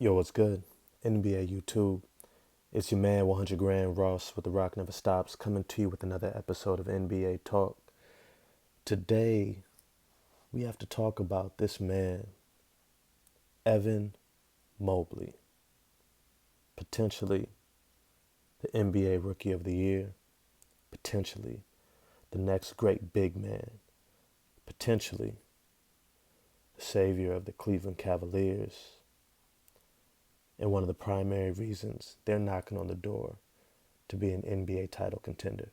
Yo, what's good? NBA YouTube. It's your man 100 Grand Ross with The Rock Never Stops coming to you with another episode of NBA Talk. Today, we have to talk about this man, Evan Mobley, potentially the NBA Rookie of the Year, potentially the next great big man, potentially the savior of the Cleveland Cavaliers, and one of the primary reasons they're knocking on the door to be an NBA title contender.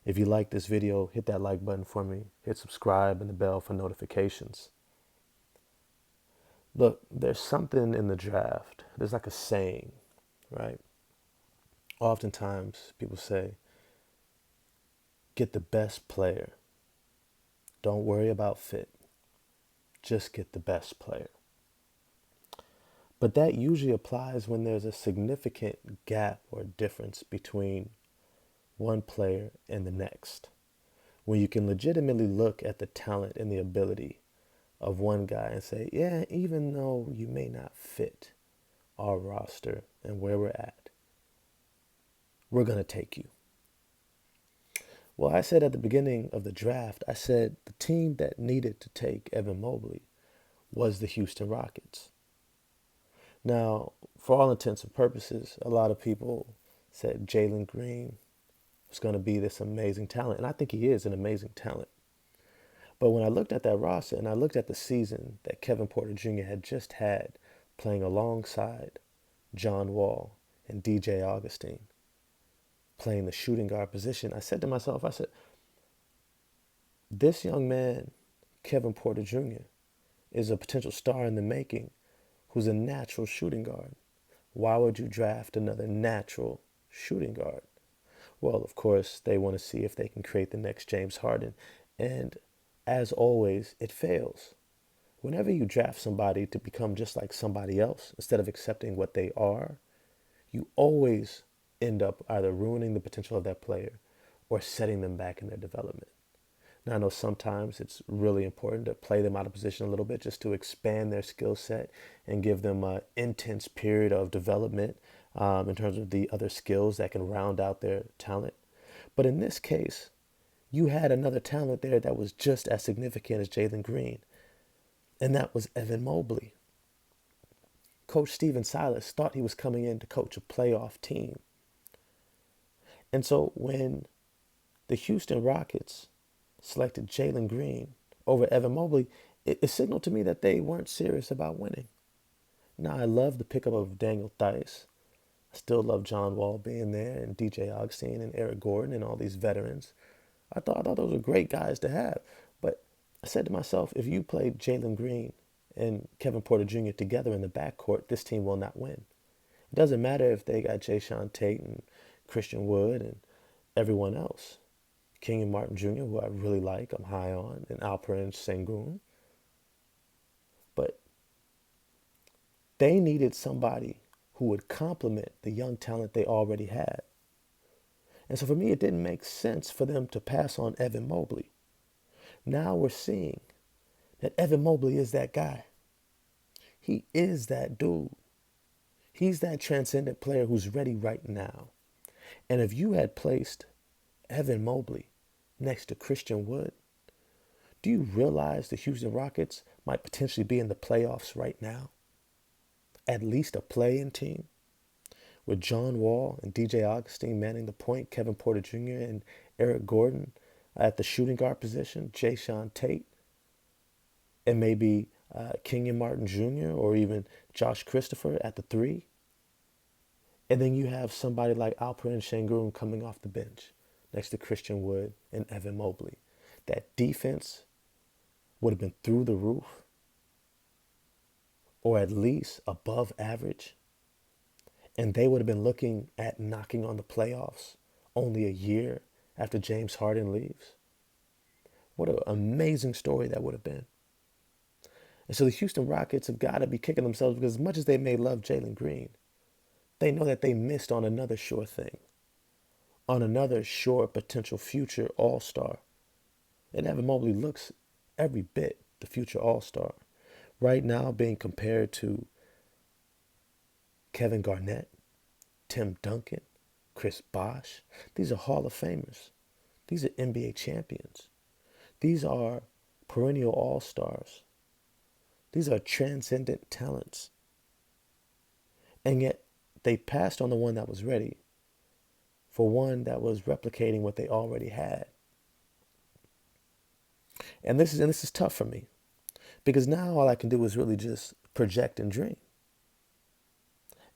If you like this video, hit that like button for me. Hit subscribe and the bell for notifications. Look, there's something in the draft. There's like a saying, right? Oftentimes people say, get the best player. Don't worry about fit. Just get the best player. But that usually applies when there's a significant gap or difference between one player and the next. When you can legitimately look at the talent and the ability of one guy and say, yeah, even though you may not fit our roster and where we're at, we're going to take you. Well, I said at the beginning of the draft, I said the team that needed to take Evan Mobley was the Houston Rockets. Now, for all intents and purposes, a lot of people said Jalen Green was going to be this amazing talent, and I think he is an amazing talent. But when I looked at that roster and I looked at the season that Kevin Porter Jr. had just had playing alongside John Wall and DJ Augustine, playing the shooting guard position, I said to myself, I said, this young man, Kevin Porter Jr., is a potential star in the making who's a natural shooting guard. Why would you draft another natural shooting guard? Well, of course, they want to see if they can create the next James Harden. And as always, it fails. Whenever you draft somebody to become just like somebody else, instead of accepting what they are, you always end up either ruining the potential of that player or setting them back in their development. Now, I know sometimes it's really important to play them out of position a little bit just to expand their skill set and give them an intense period of development in terms of the other skills that can round out their talent. But in this case, you had another talent there that was just as significant as Jalen Green, and that was Evan Mobley. Coach Stephen Silas thought he was coming in to coach a playoff team. And so when the Houston Rockets selected Jalen Green over Evan Mobley, it signaled to me that they weren't serious about winning. Now, I love the pickup of Daniel Theis. I still love John Wall being there and DJ Augustine and Eric Gordon and all these veterans. I thought those were great guys to have. But I said to myself, if you played Jalen Green and Kevin Porter Jr. together in the backcourt, this team will not win. It doesn't matter if they got Jayshawn Tate and Christian Wood and everyone else. Kenyon Martin Jr., who I really like, I'm high on, and Alperen Sengun. But they needed somebody who would complement the young talent they already had. And so for me, it didn't make sense for them to pass on Evan Mobley. Now we're seeing that Evan Mobley is that guy. He is that dude. He's that transcendent player who's ready right now. And if you had placed Evan Mobley next to Christian Wood, do you realize the Houston Rockets might potentially be in the playoffs right now? At least a play-in team with John Wall and DJ Augustine manning the point, Kevin Porter Jr. and Eric Gordon at the shooting guard position, Jayshawn Tate, and maybe Kenyon Martin Jr. or even Josh Christopher at the three. And then you have somebody like Alperen Sengun coming off the bench next to Christian Wood and Evan Mobley. That defense would have been through the roof, or at least above average. And they would have been looking at knocking on the playoffs only a year after James Harden leaves. What an amazing story that would have been. And so the Houston Rockets have got to be kicking themselves because as much as they may love Jalen Green, they know that they missed on another sure thing, on another sure potential future all-star. And Evan Mobley looks every bit the future all-star. Right now being compared to Kevin Garnett, Tim Duncan, Chris Bosh. These are Hall of Famers. These are NBA champions. These are perennial all-stars. These are transcendent talents. And yet they passed on the one that was ready for one that was replicating what they already had. And this is tough for me because now all I can do is really just project and dream.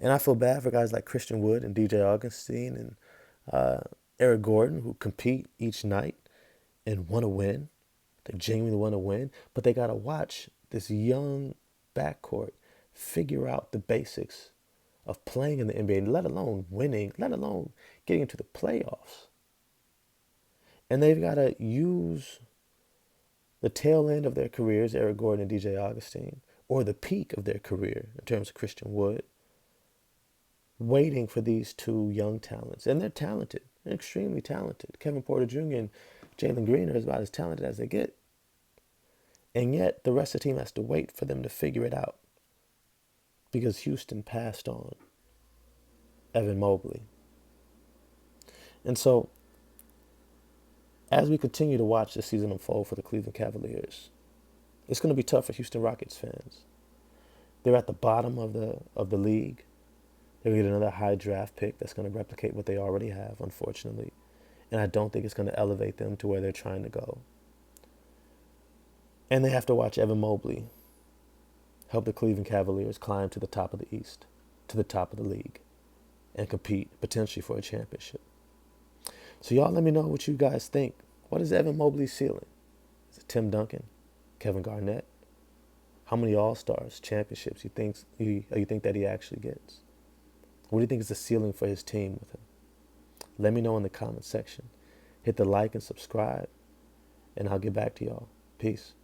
And I feel bad for guys like Christian Wood and DJ Augustine and Eric Gordon who compete each night and want to win. They genuinely want to win, but they got to watch this young backcourt figure out the basics of playing in the NBA, let alone winning, let alone getting into the playoffs. And they've got to use the tail end of their careers, Eric Gordon and DJ Augustine, or the peak of their career in terms of Christian Wood, waiting for these two young talents. And they're talented. They're extremely talented. Kevin Porter Jr. and Jalen Green are about as talented as they get. And yet the rest of the team has to wait for them to figure it out because Houston passed on Evan Mobley. And so as we continue to watch this season unfold for the Cleveland Cavaliers, it's going to be tough for Houston Rockets fans. They're at the bottom of the league. They're going to get another high draft pick that's going to replicate what they already have, unfortunately. And I don't think it's going to elevate them to where they're trying to go. And they have to watch Evan Mobley help the Cleveland Cavaliers climb to the top of the East, to the top of the league, and compete potentially for a championship. So y'all let me know what you guys think. What is Evan Mobley's ceiling? Is it Tim Duncan? Kevin Garnett? How many All-Stars, championships you think that he actually gets? What do you think is the ceiling for his team with him? Let me know in the comment section. Hit the like and subscribe, and I'll get back to y'all. Peace.